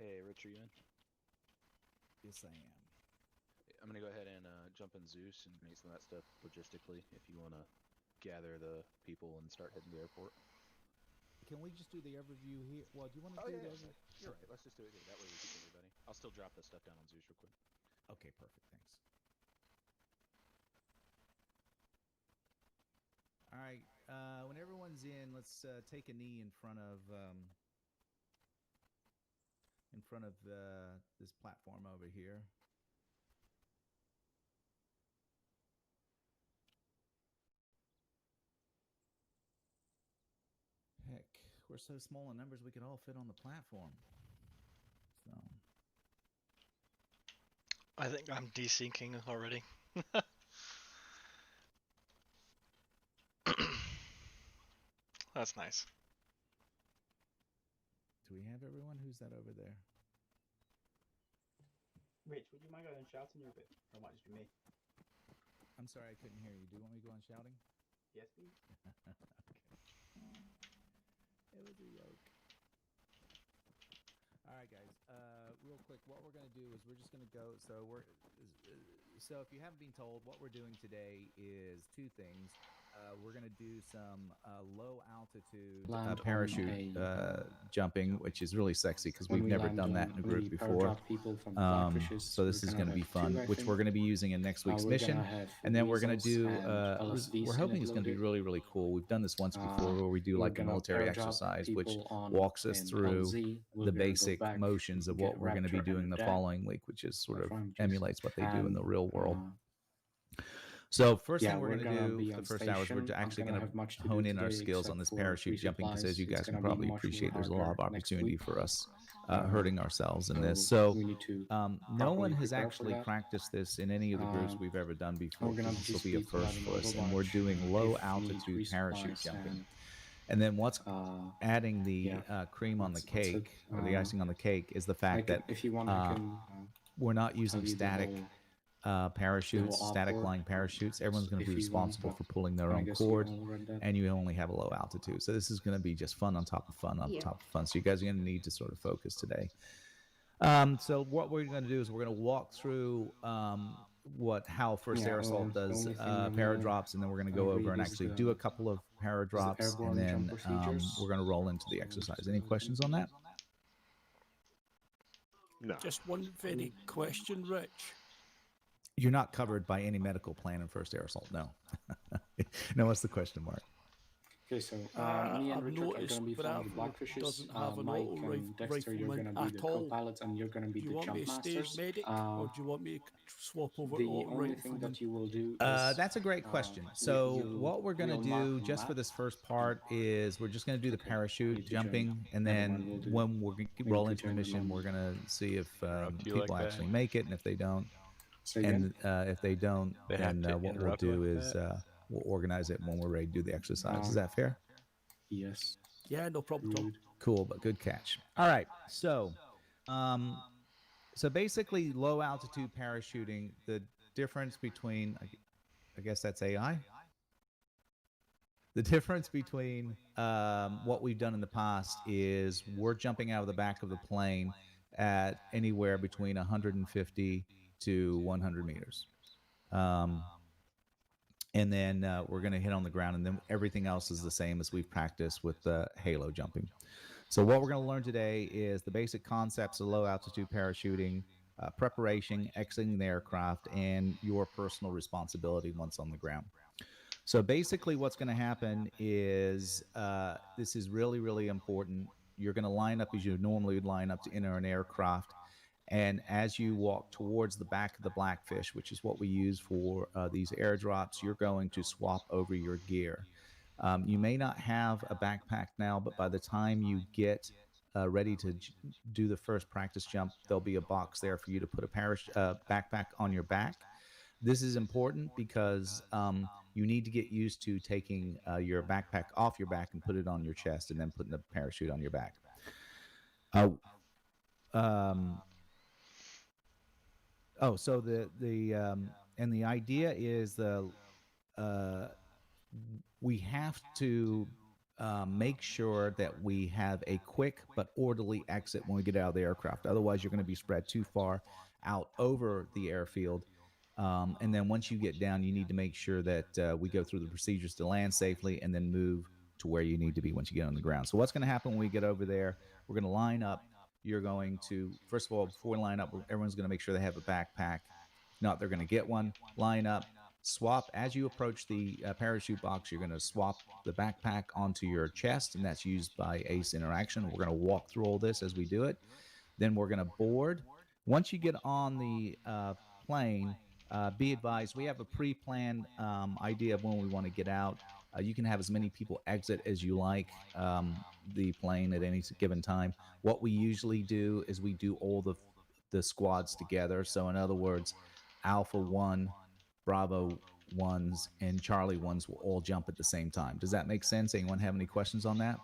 Hey, Rich, are you in? Yes, I am. I'm gonna go ahead and jump in Zeus and make some of that stuff logistically if you want to gather the people and start heading to the airport. Can we just do the overview here? Well, do you want to Oh do yeah, the yeah, overview? you're right. Let's just do it here. That way we keep everybody. I'll still drop the stuff down on Zeus real quick. Okay, perfect. Thanks. All right. When everyone's in, let's take a knee in front of this platform over here. Heck, we're so small in numbers we could all fit on the platform. So I think I'm desyncing already. That's nice. do we have everyone? Who's that over there? Rich, would you mind going and shouting you a bit? Or it might just be me. I'm sorry, I couldn't hear you. Do you want me to go on shouting? Yes, please. Okay. It was a yoke. All right, guys. Real quick, what we're going to do is we're just going to go. So if you haven't been told, what we're doing today is two things. We're going to do some low altitude parachute jumping, which is really sexy because we've never done that in a group before. So this is going to be fun, which we're going to be using in next week's mission. And then we're going to do, we're hoping it's going to be really, really cool. We've done this once before where we do like a military exercise, which walks us through the basic motions of what we're going to be doing the following week, which is sort of emulates what they do in the real world. So first thing we're going to do for the first hour is we're actually going to hone in our skills on this parachute jumping because as you guys can probably appreciate, there's a lot of opportunity for us hurting ourselves in this. So no one has actually practiced this in any of the groups we've ever done before. This will be a first for us, and we're doing low altitude parachute jumping. And then what's adding the cream on the cake or the icing on the cake is the fact that we're not using static parachutes, static line parachutes. Everyone's going to be responsible for pulling their own cord, and you only have a low altitude. So this is going to be just fun on top of fun on top of fun. So you guys are going to need to sort of focus today. So what we're going to do is we're going to walk through how first air assault does paradrops, and then we're going to go over and actually do a couple of paradrops, and then we're going to roll into the exercise. Any questions on that? No. Just one very question, Rich. You're not covered by any medical plan in first air assault. No. No, what's the question, Mark? Okay, so me and I've Richard are going noticed to be flying the Bravo Blackfishes. doesn't have an Mike auto and Dexter, you're going to rifleman be the at all. co-pilots, and you're going to be Do the you want jump me to stay masters. as medic, or do you want me to swap over The to auto only thing rifleman? that you will do is That's a great question. So what we're going to do just for this first part is we're just going to do the parachute jumping, and then when we roll into the mission, we're going to see if people actually make it, and if they don't, if they don't, They have then to what we'll interrupt like do is that? we'll organize it when we're ready to do the exercise. Is that fair? Yes. Yeah, no problem at all. Cool, but good catch. All right, so basically low altitude parachuting, the difference between, I guess that's AI. The difference between what we've done in the past is we're jumping out of the back of the plane at anywhere between 150 to 100 meters. And then we're going to hit on the ground, and then everything else is the same as we've practiced with the halo jumping. So what we're going to learn today is the basic concepts of low altitude parachuting, preparation, exiting the aircraft, and your personal responsibility once on the ground. So basically what's going to happen is this is really, really important. You're going to line up as you normally would line up to enter an aircraft. And as you walk towards the back of the Blackfish, which is what we use for these airdrops, you're going to swap over your gear. You may not have a backpack now, but by the time you get ready to do the first practice jump, there'll be a box there for you to put a backpack on your back. This is important because you need to get used to taking your backpack off your back and put it on your chest, and then putting the parachute on your back. So the idea is we have to make sure that we have a quick but orderly exit when we get out of the aircraft. Otherwise, you're going to be spread too far out over the airfield. And then once you get down, you need to make sure that we go through the procedures to land safely and then move to where you need to be once you get on the ground. So what's going to happen when we get over there? We're going to line up. You're going to, first of all, before we line up, everyone's going to make sure they have a backpack. If not, they're going to get one. Line up. Swap as you approach the parachute box. You're going to swap the backpack onto your chest, and that's used by Ace Interaction. We're going to walk through all this as we do it. Then we're going to board. Once you get on the plane, be advised, we have a pre-planned idea of when we want to get out. You can have as many people exit as you like the plane at any given time. What we usually do is we do all the squads together. So in other words, Alpha 1, Bravo 1s, and Charlie 1s will all jump at the same time. Does that make sense? Anyone have any questions on that?